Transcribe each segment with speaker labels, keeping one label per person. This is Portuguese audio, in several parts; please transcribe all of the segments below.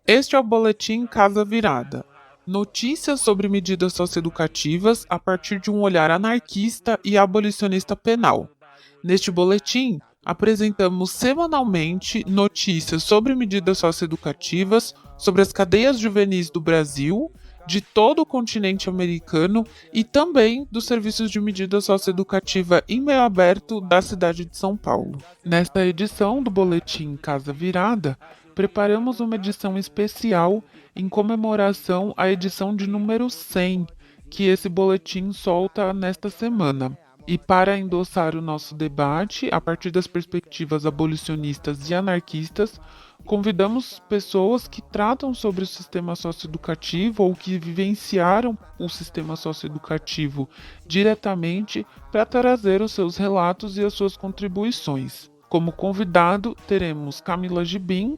Speaker 1: Este é o Boletim Casa Virada. Notícias sobre medidas socioeducativas a partir de um olhar anarquista e abolicionista penal. Neste boletim, apresentamos semanalmente notícias sobre medidas socioeducativas, sobre as cadeias juvenis do Brasil, de todo o continente americano e também dos serviços de medida socioeducativa em meio aberto da cidade de São Paulo. Nesta edição do Boletim Casa Virada, preparamos uma edição especial em comemoração à edição de número 100, que esse boletim solta nesta semana. E para endossar o nosso debate, a partir das perspectivas abolicionistas e anarquistas, convidamos pessoas que tratam sobre o sistema socioeducativo ou que vivenciaram o sistema socioeducativo diretamente para trazer os seus relatos e as suas contribuições. Como convidado, teremos Camila Gibim,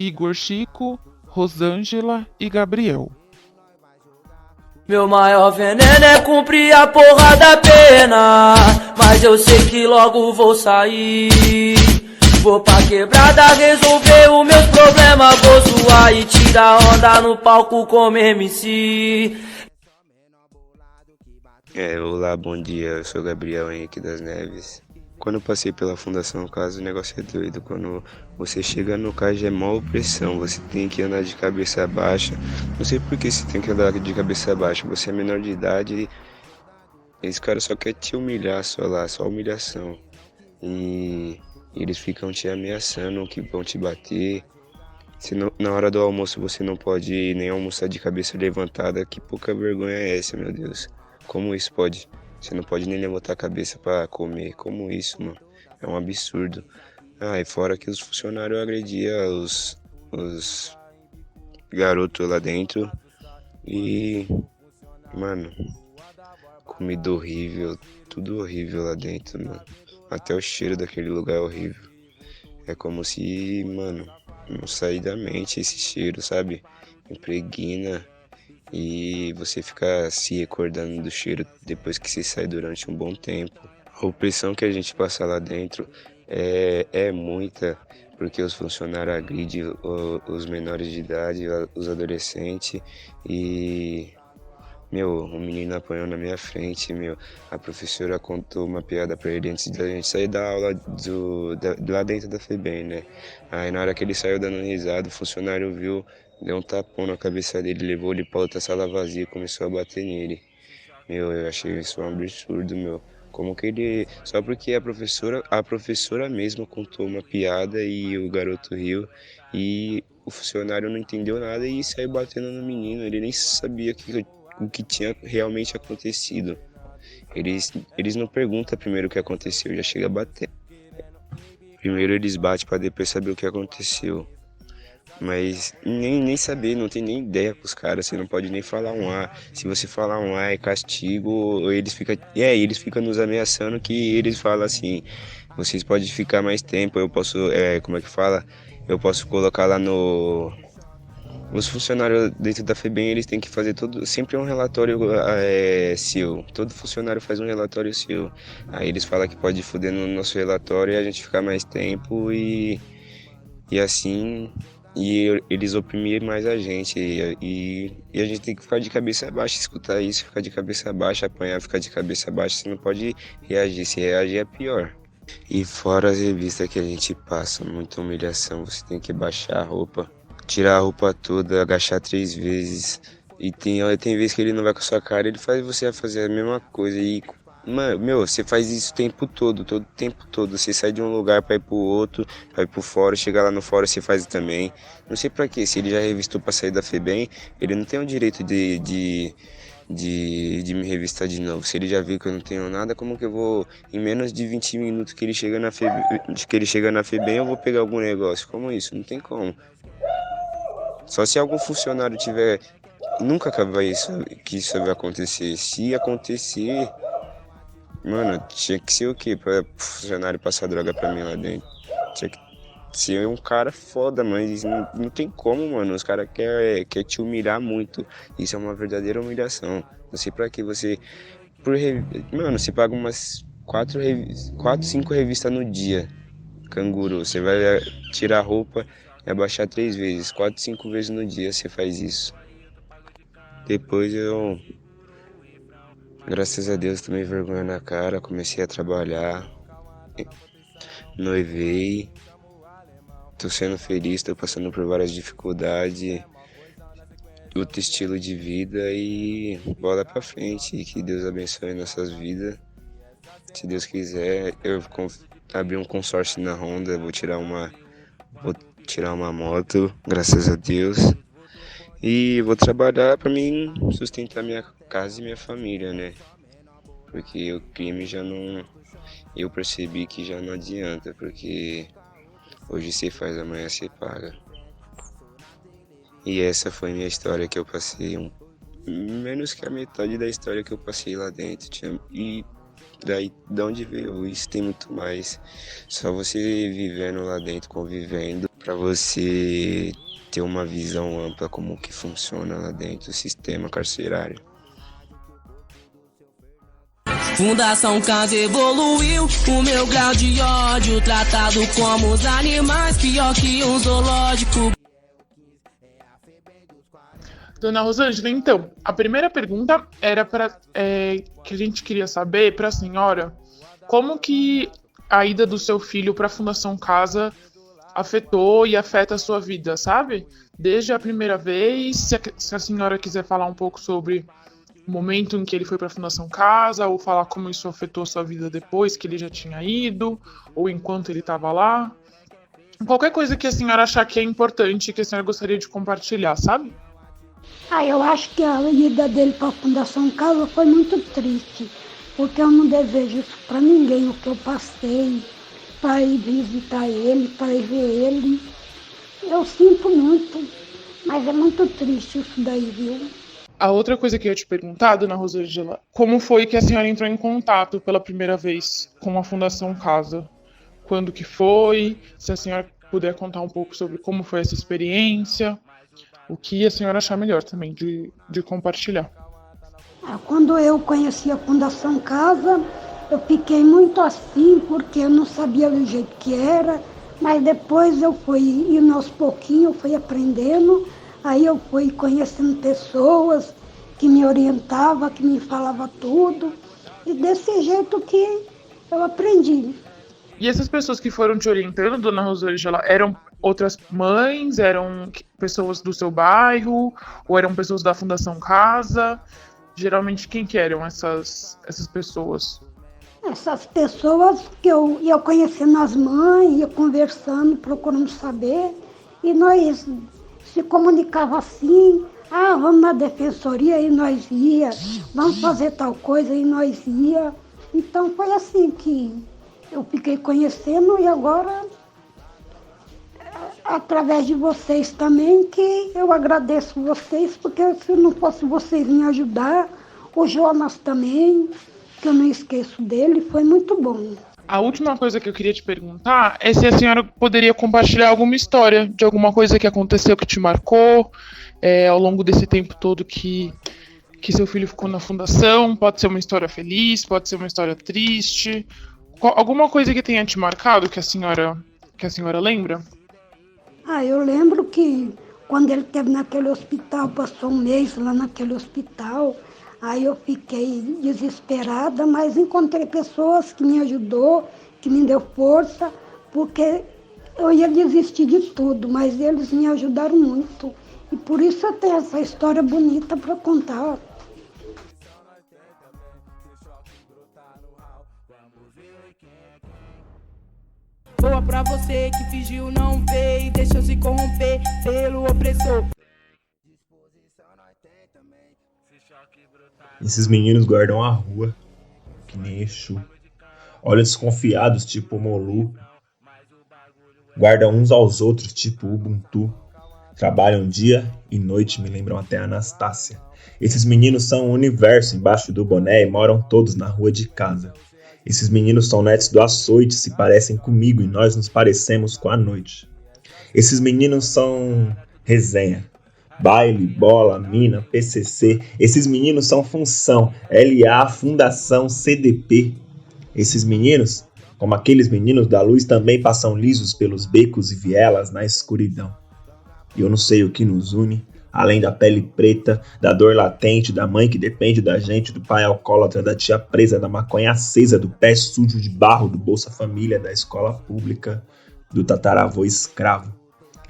Speaker 1: Igor Chico, Rosângela e Gabriel.
Speaker 2: Meu maior veneno é cumprir a porra da pena, mas eu sei que logo vou sair. Vou pra quebrada resolver os meus problemas, vou zoar e tirar onda no palco como MC.
Speaker 3: Olá, bom dia, eu sou Gabriel Henrique das Neves. Quando eu passei pela Fundação Casa, o negócio é doido. Quando você chega no cais é mó opressão, você tem que andar de cabeça baixa. Não sei por que você tem que andar de cabeça baixa, você é menor de idade e esse cara só quer te humilhar só lá, só humilhação. E eles ficam te ameaçando que vão te bater. Na hora do almoço você não pode nem almoçar de cabeça levantada, que pouca vergonha é essa, meu Deus? Como isso pode? Você não pode nem levantar a cabeça pra comer. Como isso, mano? É um absurdo. E fora que os funcionários agrediam os garotos lá dentro. E, mano, comida horrível. Tudo horrível lá dentro, mano. Até o cheiro daquele lugar é horrível. É como se, mano, não sair da mente esse cheiro, sabe? Impregna. E você fica se recordando do cheiro depois que você sai durante um bom tempo. A opressão que a gente passa lá dentro é muita, porque os funcionários agridem os menores de idade, os adolescentes e... um menino apanhou na minha frente, a professora contou uma piada pra ele antes da gente sair da aula lá dentro da FEBEM, né? Aí na hora que ele saiu dando risada, o funcionário viu, deu um tapão na cabeça dele, levou ele pra outra sala vazia e começou a bater nele. Eu achei isso um absurdo. Como que ele... Só porque a professora mesma contou uma piada e o garoto riu e o funcionário não entendeu nada e saiu batendo no menino, ele nem sabia o que tinha realmente acontecido. Eles não perguntam primeiro o que aconteceu, já chega a bater. Primeiro eles batem para depois saber o que aconteceu. Mas nem saber, não tem nem ideia com os caras, você não pode nem falar um A. Se você falar um A é castigo, eles ficam nos ameaçando que eles falam assim, vocês podem ficar mais tempo, eu posso, como é que fala? Eu posso colocar lá no... Os funcionários dentro da FEBEM, eles têm que fazer sempre um relatório seu. Todo funcionário faz um relatório seu. Aí eles falam que pode foder no nosso relatório e a gente ficar mais tempo e assim... E eles oprimem mais a gente e a gente tem que ficar de cabeça baixa, escutar isso, ficar de cabeça baixa, apanhar, ficar de cabeça baixa, você não pode reagir, se reagir é pior. E fora as revistas que a gente passa, muita humilhação, você tem que baixar a roupa, tirar a roupa toda, agachar 3 vezes. E tem vezes que ele não vai com a sua cara, ele faz você fazer a mesma coisa. E, mano, você faz isso o tempo todo, todo tempo todo. Você sai de um lugar pra ir pro outro, pra ir pro fórum, chegar lá no fórum você faz também. Não sei pra quê, se ele já revistou pra sair da FEBEM, ele não tem o direito de me revistar de novo. Se ele já viu que eu não tenho nada, como que eu vou, em menos de 20 minutos que ele chega na FEBEM, eu vou pegar algum negócio? Como isso? Não tem como. Só se algum funcionário tiver... Nunca que isso vai acontecer. Se acontecer, mano, tinha que ser o quê? Pra funcionário passar droga pra mim lá dentro. Tinha que ser um cara foda, mas não tem como, mano. Os caras quer te humilhar muito. Isso é uma verdadeira humilhação. Não sei pra que você... Mano, você paga umas 4, 5 revistas no dia. Canguru, você vai tirar a roupa, é abaixar 3 vezes, 4, 5 vezes no dia você faz isso. Depois eu, graças a Deus, tomei vergonha na cara, comecei a trabalhar, noivei, tô sendo feliz, tô passando por várias dificuldades, outro estilo de vida e bola pra frente. E que Deus abençoe nossas vidas. Se Deus quiser, eu abri um consórcio na Honda, vou tirar uma moto, graças a Deus. E vou trabalhar pra mim sustentar minha casa e minha família, né? Porque o crime já não... Eu percebi que já não adianta, porque hoje você faz, amanhã você paga. E essa foi minha história que eu passei, menos que a metade da história que eu passei lá dentro. E daí, de onde veio hoje, tem muito mais. Só você vivendo lá dentro, convivendo, pra você ter uma visão ampla como que funciona lá dentro o sistema carcerário.
Speaker 2: Fundação Casa evoluiu, o meu grau de ódio tratado como os animais, pior que um zoológico.
Speaker 1: Dona Rosângela, então, a primeira pergunta era que a gente queria saber para a senhora como que a ida do seu filho para a Fundação Casa afetou e afeta a sua vida, sabe? Desde a primeira vez, se a senhora quiser falar um pouco sobre o momento em que ele foi para a Fundação Casa, ou falar como isso afetou a sua vida depois que ele já tinha ido, ou enquanto ele estava lá. Qualquer coisa que a senhora achar que é importante, que a senhora gostaria de compartilhar, sabe?
Speaker 4: Eu acho que a ida dele para a Fundação Casa foi muito triste, porque eu não desejo isso para ninguém, o que eu passei, para ir visitar ele, para ir ver ele. Eu sinto muito, mas é muito triste isso daí, viu?
Speaker 1: A outra coisa que eu ia te perguntar, Dona Rosângela, como foi que a senhora entrou em contato pela primeira vez com a Fundação Casa? Quando que foi? Se a senhora puder contar um pouco sobre como foi essa experiência, o que a senhora achar melhor também de compartilhar.
Speaker 4: Quando eu conheci a Fundação Casa, eu fiquei muito assim, porque eu não sabia do jeito que era, mas depois eu fui indo aos pouquinhos, eu fui aprendendo, aí eu fui conhecendo pessoas que me orientavam, que me falavam tudo, e desse jeito que eu aprendi.
Speaker 1: E essas pessoas que foram te orientando, Dona Rosângela, eram outras mães, eram pessoas do seu bairro, ou eram pessoas da Fundação Casa? Geralmente, quem que eram essas pessoas?
Speaker 4: Essas pessoas que eu ia conhecendo as mães, ia conversando, procurando saber, e nós se comunicava assim, vamos na defensoria, e nós ia, vamos fazer tal coisa, e nós ia. Então foi assim que eu fiquei conhecendo, e agora, através de vocês também, que eu agradeço vocês, porque se não fosse vocês me ajudar, o Jonas também, que eu não esqueço dele, foi muito bom.
Speaker 1: A última coisa que eu queria te perguntar é se a senhora poderia compartilhar alguma história de alguma coisa que aconteceu que te marcou ao longo desse tempo todo que seu filho ficou na fundação. Pode ser uma história feliz, pode ser uma história triste. Alguma coisa que tenha te marcado que a senhora lembra?
Speaker 4: Eu lembro que quando ele esteve naquele hospital, passou um mês lá naquele hospital, aí eu fiquei desesperada, mas encontrei pessoas que me ajudou, que me deu força, porque eu ia desistir de tudo, mas eles me ajudaram muito. E por isso eu tenho essa história bonita para contar.
Speaker 2: Boa pra você que fingiu não ver e deixou se corromper pelo opressor.
Speaker 5: Esses meninos guardam a rua, que nem Exu. Olham desconfiados, tipo Molu. Guardam uns aos outros, tipo Ubuntu. Trabalham dia e noite, me lembram até a Anastácia. Esses meninos são o universo embaixo do boné e moram todos na rua de casa. Esses meninos são netos do açoite, se parecem comigo e nós nos parecemos com a noite. Esses meninos são resenha. Baile, bola, mina, PCC. Esses meninos são função, LA, fundação, CDP. Esses meninos como aqueles meninos da luz também passam lisos pelos becos e vielas na escuridão. E eu não sei o que nos une, além da pele preta, da dor latente, da mãe que depende da gente, do pai alcoólatra, da tia presa, da maconha acesa, do pé sujo de barro, do Bolsa Família, da escola pública, do tataravô escravo.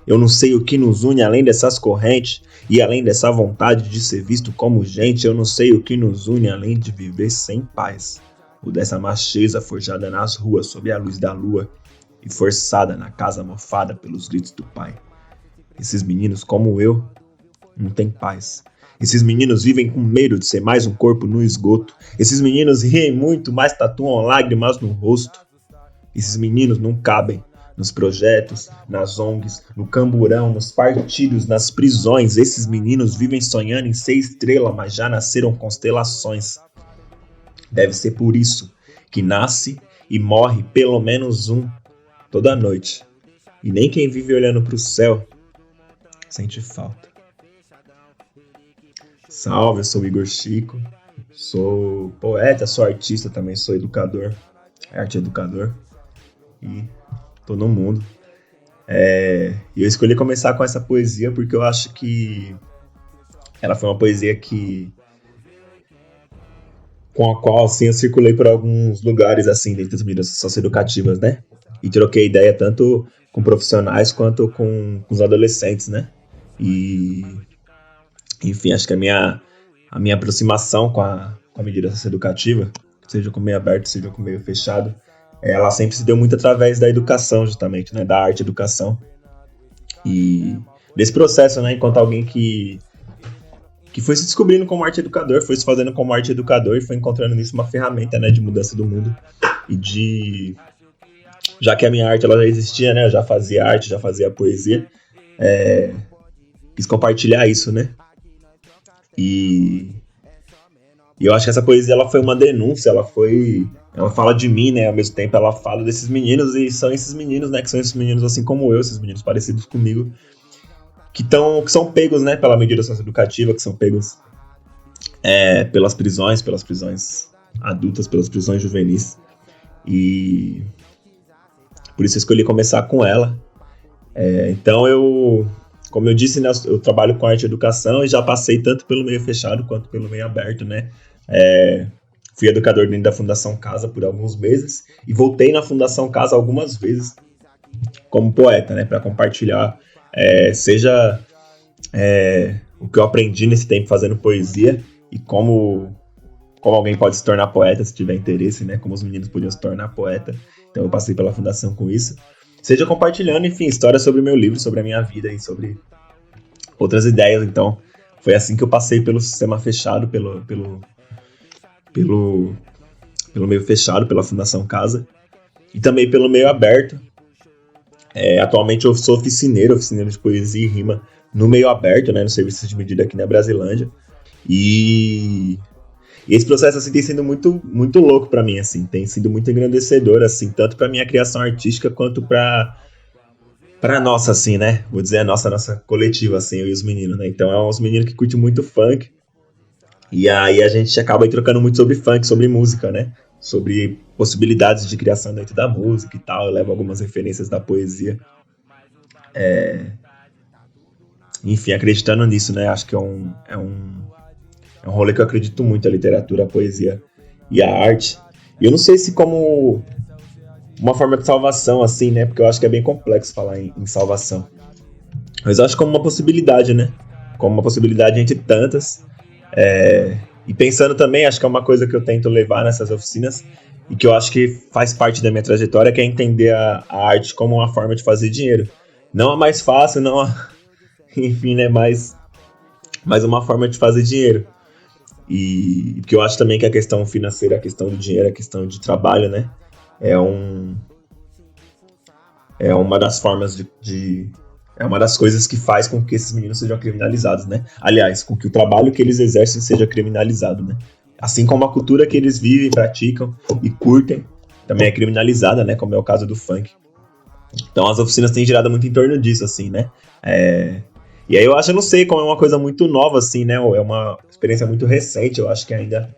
Speaker 5: Eu não sei o que nos une além dessas correntes e além dessa vontade de ser visto como gente. Eu não sei o que nos une além de viver sem paz, ou dessa macheza forjada nas ruas sob a luz da lua e forçada na casa mofada pelos gritos do pai. Esses meninos como eu não têm paz. Esses meninos vivem com medo de ser mais um corpo no esgoto. Esses meninos riem muito, mas tatuam lágrimas no rosto. Esses meninos não cabem nos projetos, nas ONGs, no camburão, nos partidos, nas prisões. Esses meninos vivem sonhando em ser estrela, mas já nasceram constelações. Deve ser por isso que nasce e morre pelo menos um toda noite. E nem quem vive olhando pro céu sente falta. Salve, eu sou o Igor Chico, sou poeta, sou artista também, sou educador, arte educador e tô no mundo. E eu escolhi começar com essa poesia porque eu acho que ela foi uma poesia com a qual assim, eu circulei por alguns lugares assim, dentro das mídias socioeducativas, né? E troquei ideia tanto com profissionais quanto com os adolescentes, né? E, enfim, acho que a minha aproximação com a medida socioeducativa, seja com meio aberto, seja com meio fechado, ela sempre se deu muito através da educação, justamente, né? Da arte educação. E desse processo, né? Enquanto alguém que foi se descobrindo como arte educador, foi se fazendo como arte educador e foi encontrando nisso uma ferramenta, né? De mudança do mundo e de... Já que a minha arte ela já existia, né? Eu já fazia arte, já fazia poesia. Quis compartilhar isso, né? E eu acho que essa poesia ela foi uma denúncia, ela fala de mim, né? Ao mesmo tempo ela fala desses meninos, e são esses meninos, né? Que são esses meninos assim como eu, esses meninos parecidos comigo, que são pegos, né? Pela medida socioeducativa, que são pegos pelas prisões adultas, pelas prisões juvenis. E por isso eu escolhi começar com ela. Então como eu disse, né, eu trabalho com arte e educação e já passei tanto pelo meio fechado quanto pelo meio aberto, né? Fui educador dentro da Fundação Casa por alguns meses e voltei na Fundação Casa algumas vezes como poeta, né? Para compartilhar, seja o que eu aprendi nesse tempo fazendo poesia e como alguém pode se tornar poeta se tiver interesse, né? Como os meninos podiam se tornar poeta. Então eu passei pela Fundação com isso. Seja compartilhando, enfim, histórias sobre o meu livro, sobre a minha vida e sobre outras ideias. Então, foi assim que eu passei pelo sistema fechado, pelo meio fechado, pela Fundação Casa. E também pelo meio aberto. Atualmente eu sou oficineiro de poesia e rima no meio aberto, né, no serviço de medida aqui na Brasilândia. E esse processo assim, tem sido muito, muito louco pra mim, assim, tem sido muito engrandecedor, assim, tanto pra minha criação artística quanto pra nossa, assim, né? Vou dizer a nossa coletiva, assim, eu e os meninos, né? Então é uns meninos que curtem muito funk. E aí a gente acaba aí trocando muito sobre funk, sobre música, né? Sobre possibilidades de criação dentro da música e tal. Eu levo algumas referências da poesia. Enfim, acreditando nisso, né? Acho que é um rolê que eu acredito muito, a literatura, a poesia e a arte. E eu não sei se como uma forma de salvação, assim, né? Porque eu acho que é bem complexo falar em salvação. Mas eu acho como uma possibilidade, né? Como uma possibilidade entre tantas. E pensando também, acho que é uma coisa que eu tento levar nessas oficinas e que eu acho que faz parte da minha trajetória, que é entender a arte como uma forma de fazer dinheiro. Não a mais fácil, não a... Enfim, né? Mas uma forma de fazer dinheiro. E porque eu acho também que a questão financeira, a questão do dinheiro, a questão de trabalho, né? É uma das formas é uma das coisas que faz com que esses meninos sejam criminalizados, né? Aliás, com que o trabalho que eles exercem seja criminalizado, né? Assim como a cultura que eles vivem, praticam e curtem também é criminalizada, né? Como é o caso do funk. Então as oficinas têm girado muito em torno disso, assim, né? E aí eu não sei, como é uma coisa muito nova, assim, né? É uma experiência muito recente, eu acho que ainda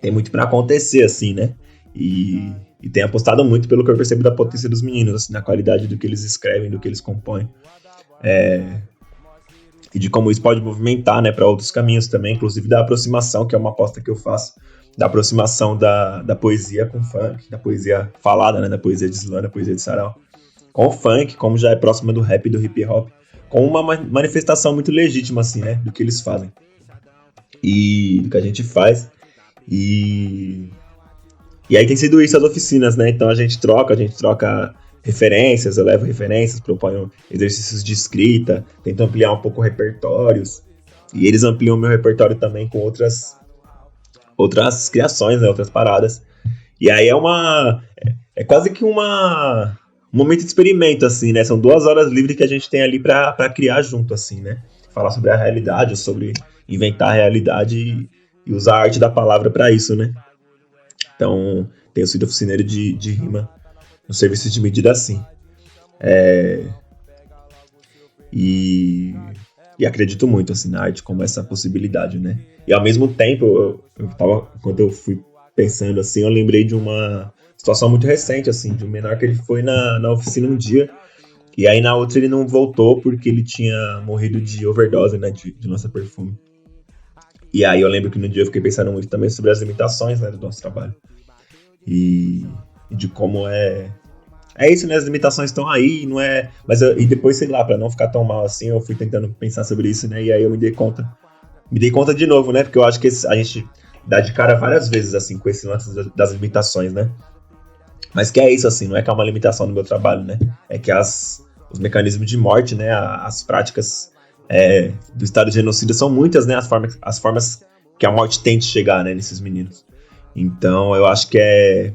Speaker 5: tem muito pra acontecer, assim, né? E E tem apostado muito, pelo que eu percebo, da potência dos meninos, assim, na qualidade do que eles escrevem, do que eles compõem. E de como isso pode movimentar, né, para outros caminhos também, inclusive da aproximação, que é uma aposta que eu faço, da aproximação da poesia com funk, da poesia falada, né, da poesia de slam, da poesia de sarau, com o funk, como já é próxima do rap e do hip hop, com uma manifestação muito legítima, assim, né, do que eles fazem e do que a gente faz. E aí tem sido isso as oficinas, né, então a gente troca referências, eu levo referências, proponho exercícios de escrita, tento ampliar um pouco repertórios, e eles ampliam o meu repertório também com outras criações, né, outras paradas. E aí é quase que um momento de experimento, assim, né, são 2 horas livres que a gente tem ali pra criar junto, assim, né, falar sobre a realidade, sobre inventar a realidade e usar a arte da palavra pra isso, né. Então, tenho sido oficineiro de rima no serviço de medida, assim. E acredito muito, assim, na arte como essa possibilidade, né? E ao mesmo tempo, quando eu fui pensando, assim, eu lembrei de uma situação muito recente, assim, de um menor que ele foi na oficina um dia, e aí na outra ele não voltou porque ele tinha morrido de overdose, né, de lança-perfume. E aí eu lembro que no dia eu fiquei pensando muito também sobre as limitações, né, do nosso trabalho. E de como é isso, né? As limitações estão aí, não é... e depois, sei lá, pra não ficar tão mal assim, eu fui tentando pensar sobre isso, né? E aí eu me dei conta de novo, né? Porque eu acho que a gente dá de cara várias vezes, assim, com esse lance das limitações, né? Mas que é isso, assim, não é que é uma limitação no meu trabalho, né? É que os mecanismos de morte, né? As práticas do estado de genocídio são muitas, né? As formas que a morte tem de chegar, né? Nesses meninos. Então, eu acho que é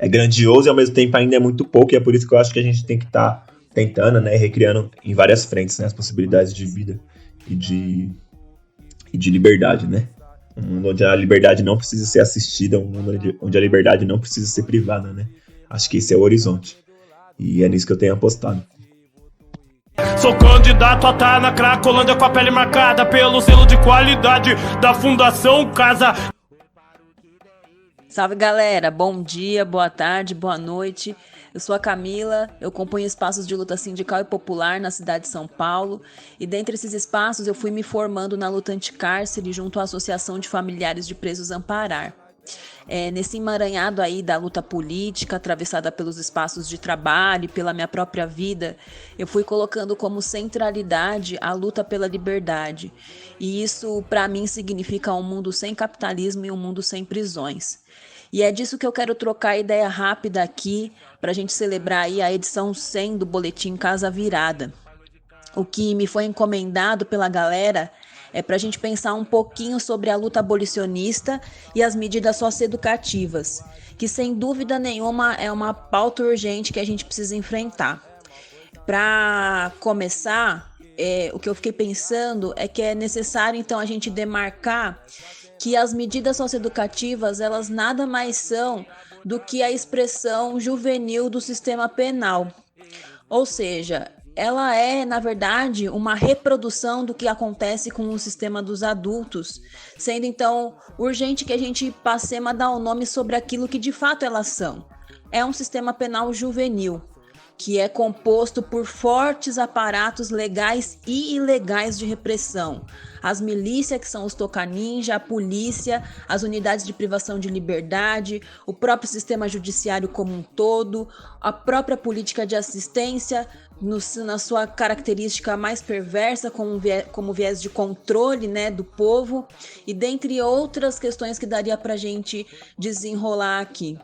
Speaker 5: grandioso e ao mesmo tempo ainda é muito pouco, e é por isso que eu acho que a gente tem que estar tentando, né, recriando em várias frentes, né, as possibilidades de vida e de liberdade, né? Um mundo onde a liberdade não precisa ser assistida, um mundo onde a liberdade não precisa ser privada, né? Acho que esse é o horizonte. E é nisso que eu tenho apostado.
Speaker 6: Sou candidato a estar na Cracolândia com a pele marcada pelo selo de qualidade da Fundação Casa.
Speaker 7: Salve, galera! Bom dia, boa tarde, boa noite. Eu sou a Camila, eu componho espaços de luta sindical e popular na cidade de São Paulo. E dentre esses espaços eu fui me formando na luta anticárcere junto à Associação de Familiares de Presos Amparar. Nesse emaranhado aí da luta política, atravessada pelos espaços de trabalho e pela minha própria vida, eu fui colocando como centralidade a luta pela liberdade. E isso, para mim, significa um mundo sem capitalismo e um mundo sem prisões. E é disso que eu quero trocar ideia rápida aqui, para a gente celebrar aí a edição 100 do Boletim Casa Virada. O que me foi encomendado pela galera é para a gente pensar um pouquinho sobre a luta abolicionista e as medidas socioeducativas, que sem dúvida nenhuma é uma pauta urgente que a gente precisa enfrentar. Para começar, o que eu fiquei pensando é que é necessário então a gente demarcar que as medidas socioeducativas, elas nada mais são do que a expressão juvenil do sistema penal. Ou seja, ela é, na verdade, uma reprodução do que acontece com o sistema dos adultos, sendo então urgente que a gente passemos a dar um nome sobre aquilo que de fato elas são. É um sistema penal juvenil, que é composto por fortes aparatos legais e ilegais de repressão. As milícias, que são os toca-ninja, a polícia, as unidades de privação de liberdade, o próprio sistema judiciário como um todo, a própria política de assistência, na sua característica mais perversa, como viés de controle, né, do povo, e dentre outras questões que daria para a gente desenrolar aqui.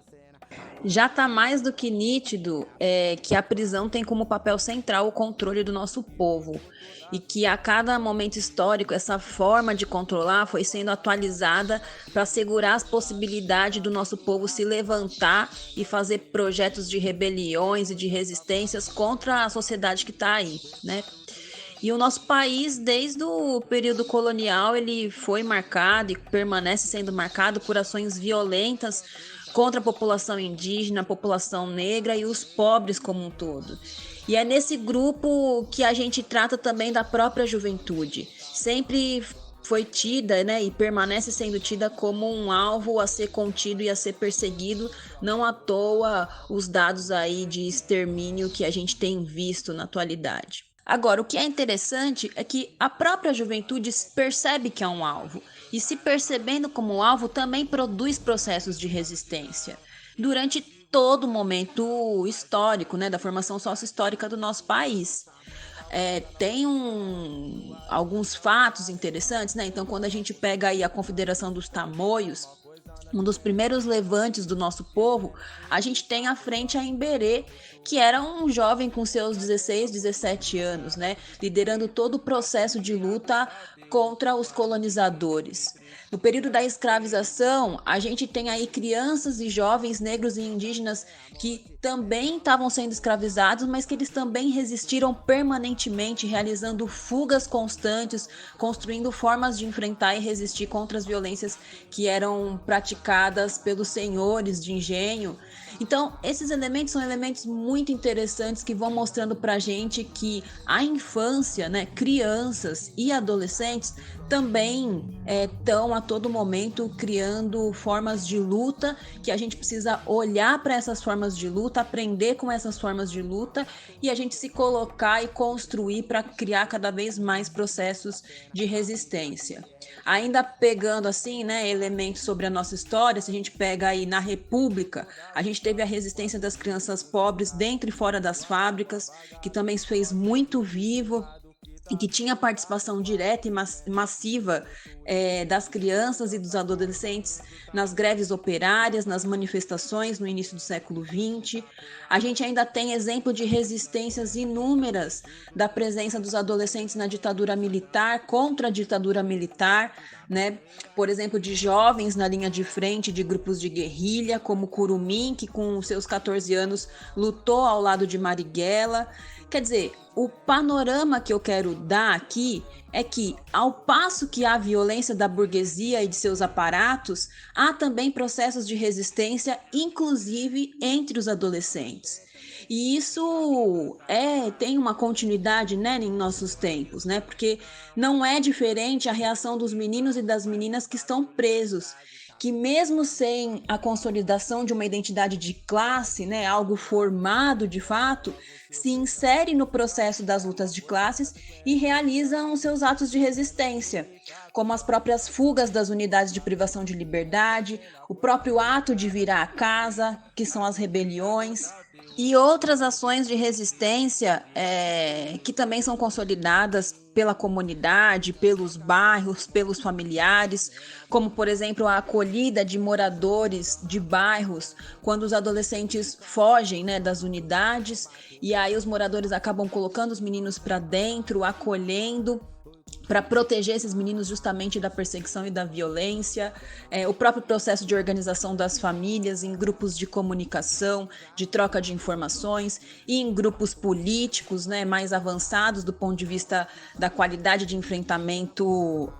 Speaker 7: Já está mais do que nítido que a prisão tem como papel central o controle do nosso povo e que a cada momento histórico essa forma de controlar foi sendo atualizada para assegurar as possibilidades do nosso povo se levantar e fazer projetos de rebeliões e de resistências contra a sociedade que está aí, né? E o nosso país, desde o período colonial, ele foi marcado e permanece sendo marcado por ações violentas contra a população indígena, a população negra e os pobres como um todo. E é nesse grupo que a gente trata também da própria juventude, sempre foi tida, né, e permanece sendo tida como um alvo a ser contido e a ser perseguido, não à toa os dados aí de extermínio que a gente tem visto na atualidade. Agora, o que é interessante é que a própria juventude percebe que é um alvo, e se percebendo como alvo também produz processos de resistência. Durante todo o momento histórico, né, da formação sócio-histórica do nosso país. Tem alguns fatos interessantes, né? Então, quando a gente pega aí a Confederação dos Tamoios, um dos primeiros levantes do nosso povo, a gente tem à frente a Imberê, que era um jovem com seus 16, 17 anos, né? Liderando todo o processo de luta contra os colonizadores. No período da escravização, a gente tem aí crianças e jovens negros e indígenas que também estavam sendo escravizados, mas que eles também resistiram permanentemente, realizando fugas constantes, construindo formas de enfrentar e resistir contra as violências que eram praticadas pelos senhores de engenho. Então, esses elementos são elementos muito interessantes que vão mostrando pra gente que a infância, né, crianças e adolescentes também estão a todo momento criando formas de luta, que a gente precisa olhar para essas formas de luta, aprender com essas formas de luta e a gente se colocar e construir para criar cada vez mais processos de resistência. Ainda pegando assim, né, elementos sobre a nossa história, se a gente pega aí na República, a gente teve a resistência das crianças pobres dentro e fora das fábricas, que também se fez muito vivo e que tinha participação direta e massiva das crianças e dos adolescentes nas greves operárias, nas manifestações no início do século XX. A gente ainda tem exemplo de resistências inúmeras da presença dos adolescentes na ditadura militar, contra a ditadura militar, né? Por exemplo, de jovens na linha de frente de grupos de guerrilha, como Curumim, que com seus 14 anos lutou ao lado de Marighella. Quer dizer, o panorama que eu quero dar aqui é que, ao passo que há violência da burguesia e de seus aparatos, há também processos de resistência, inclusive entre os adolescentes. E isso tem uma continuidade, né, em nossos tempos, né? Porque não é diferente a reação dos meninos e das meninas que estão presos, que mesmo sem a consolidação de uma identidade de classe, né, algo formado de fato, se insere no processo das lutas de classes e realizam seus atos de resistência, como as próprias fugas das unidades de privação de liberdade, o próprio ato de virar a casa, que são as rebeliões, e outras ações de resistência que também são consolidadas pela comunidade, pelos bairros, pelos familiares, como, por exemplo, a acolhida de moradores de bairros quando os adolescentes fogem, né, das unidades, e aí os moradores acabam colocando os meninos para dentro, acolhendo, para proteger esses meninos justamente da perseguição e da violência, o próprio processo de organização das famílias em grupos de comunicação, de troca de informações, e em grupos políticos, né, mais avançados do ponto de vista da qualidade de enfrentamento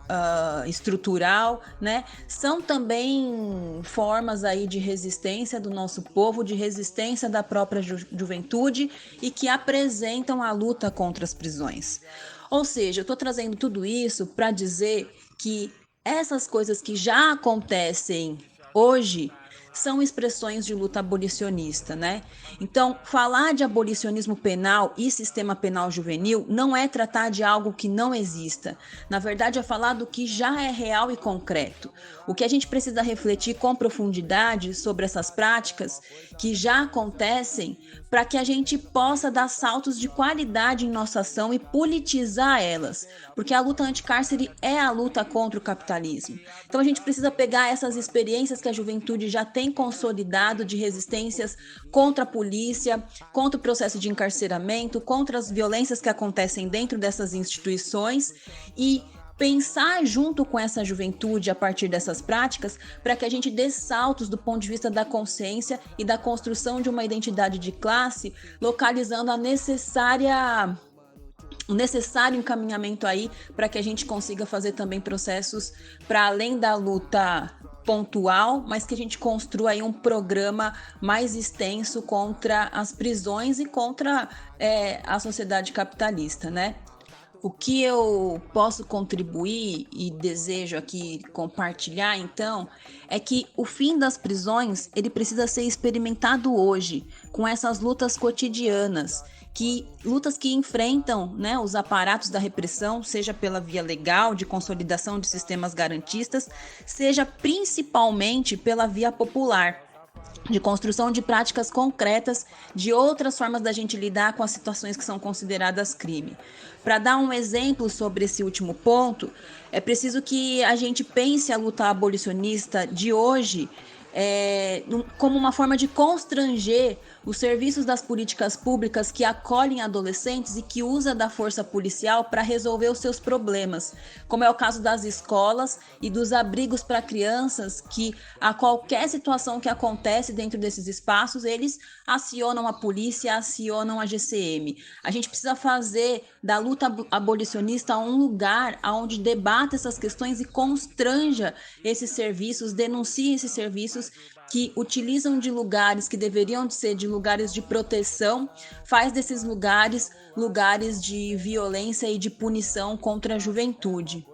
Speaker 7: estrutural, né, são também formas aí de resistência do nosso povo, de resistência da própria juventude e que apresentam a luta contra as prisões. Ou seja, eu estou trazendo tudo isso para dizer que essas coisas que já acontecem hoje são expressões de luta abolicionista, né? Então, falar de abolicionismo penal e sistema penal juvenil não é tratar de algo que não exista. Na verdade, é falar do que já é real e concreto. O que a gente precisa refletir com profundidade sobre essas práticas que já acontecem para que a gente possa dar saltos de qualidade em nossa ação e politizar elas, porque a luta anticárcere é a luta contra o capitalismo. Então, a gente precisa pegar essas experiências que a juventude já tem consolidado de resistências contra a polícia, contra o processo de encarceramento, contra as violências que acontecem dentro dessas instituições e pensar junto com essa juventude a partir dessas práticas para que a gente dê saltos do ponto de vista da consciência e da construção de uma identidade de classe, localizando o necessário encaminhamento aí para que a gente consiga fazer também processos para além da luta pontual, mas que a gente construa aí um programa mais extenso contra as prisões e contra a sociedade capitalista, né? O que eu posso contribuir e desejo aqui compartilhar, então, é que o fim das prisões, ele precisa ser experimentado hoje, com essas lutas cotidianas, lutas que enfrentam, né, os aparatos da repressão, seja pela via legal, de consolidação de sistemas garantistas, seja principalmente pela via popular, de construção de práticas concretas, de outras formas da gente lidar com as situações que são consideradas crime. Para dar um exemplo sobre esse último ponto, é preciso que a gente pense a luta abolicionista de hoje como uma forma de constranger os serviços das políticas públicas que acolhem adolescentes e que usa da força policial para resolver os seus problemas, como é o caso das escolas e dos abrigos para crianças que, a qualquer situação que acontece dentro desses espaços, eles acionam a polícia, acionam a GCM. A gente precisa fazer da luta abolicionista um lugar onde debata essas questões e constranja esses serviços, denuncie esses serviços que utilizam de lugares que deveriam ser de lugares de proteção, faz desses lugares de violência e de punição contra a juventude.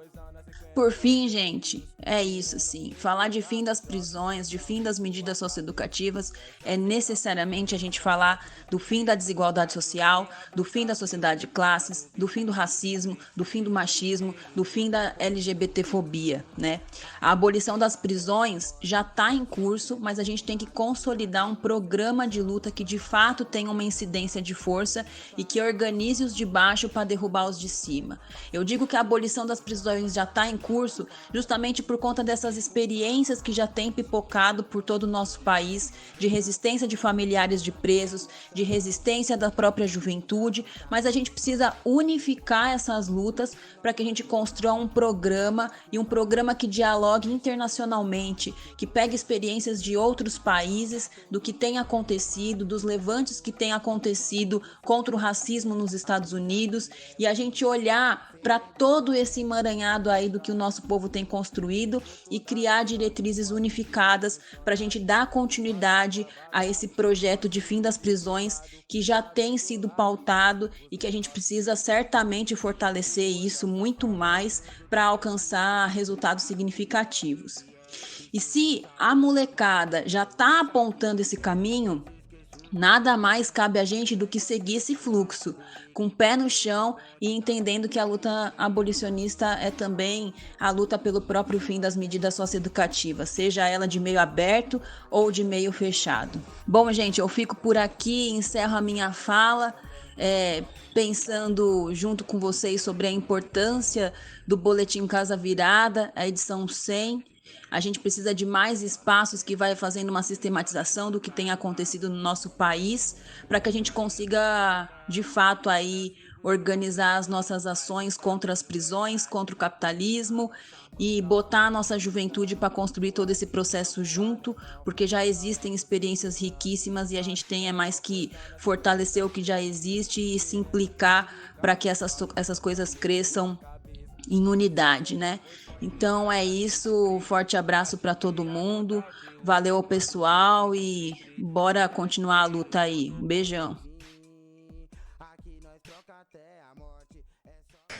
Speaker 7: Por fim, gente, é isso sim. Falar de fim das prisões, de fim das medidas socioeducativas, é necessariamente a gente falar do fim da desigualdade social, do fim da sociedade de classes, do fim do racismo, do fim do machismo, do fim da LGBTfobia, né? A abolição das prisões já está em curso, mas a gente tem que consolidar um programa de luta que de fato tenha uma incidência de força e que organize os de baixo para derrubar os de cima. Eu digo que a abolição das prisões já está em curso justamente por conta dessas experiências que já tem pipocado por todo o nosso país, de resistência de familiares de presos, de resistência da própria juventude, mas a gente precisa unificar essas lutas para que a gente construa um programa e um programa que dialogue internacionalmente, que pegue experiências de outros países, do que tem acontecido, dos levantes que tem acontecido contra o racismo nos Estados Unidos, e a gente olhar para todo esse emaranhado aí do que o nosso povo tem construído e criar diretrizes unificadas para a gente dar continuidade a esse projeto de fim das prisões que já tem sido pautado e que a gente precisa certamente fortalecer isso muito mais para alcançar resultados significativos. E se a molecada já está apontando esse caminho, nada mais cabe a gente do que seguir esse fluxo, com o pé no chão e entendendo que a luta abolicionista é também a luta pelo próprio fim das medidas socioeducativas, seja ela de meio aberto ou de meio fechado. Bom, gente, eu fico por aqui, encerro a minha fala, pensando junto com vocês sobre a importância do Boletim Casa Virada, a edição 100. A gente precisa de mais espaços que vai fazendo uma sistematização do que tem acontecido no nosso país, para que a gente consiga, de fato, aí organizar as nossas ações contra as prisões, contra o capitalismo e botar a nossa juventude para construir todo esse processo junto, porque já existem experiências riquíssimas e a gente tem mais que fortalecer o que já existe e se implicar para que essas coisas cresçam em unidade, né? Então é isso, forte abraço para todo mundo, valeu pessoal e bora continuar a luta aí, um beijão.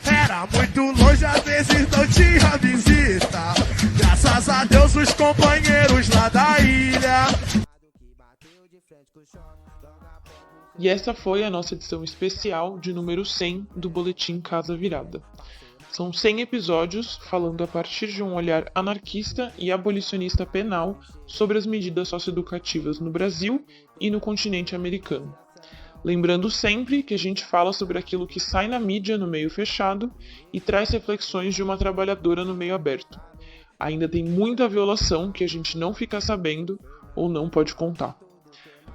Speaker 6: Era muito longe, às vezes não tinha visita, graças a Deus os companheiros lá da ilha.
Speaker 1: E essa foi a nossa edição especial de número 100 do Boletim Casa Virada. São 100 episódios falando a partir de um olhar anarquista e abolicionista penal sobre as medidas socioeducativas no Brasil e no continente americano. Lembrando sempre que a gente fala sobre aquilo que sai na mídia no meio fechado e traz reflexões de uma trabalhadora no meio aberto. Ainda tem muita violação que a gente não fica sabendo ou não pode contar.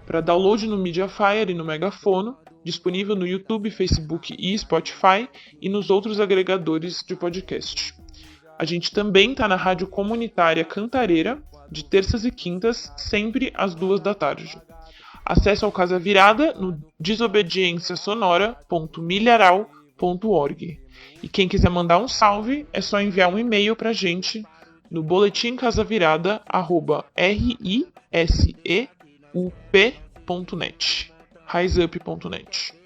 Speaker 1: Para download no Mediafire e no Megafono, disponível no YouTube, Facebook e Spotify e nos outros agregadores de podcast. A gente também está na rádio comunitária Cantareira, de terças e quintas, sempre às 14h. Acesse ao Casa Virada no desobediênciasonora.milharal.org. E quem quiser mandar um salve, é só enviar um e-mail para a gente no boletimcasavirada@riseup.net. riseup.net.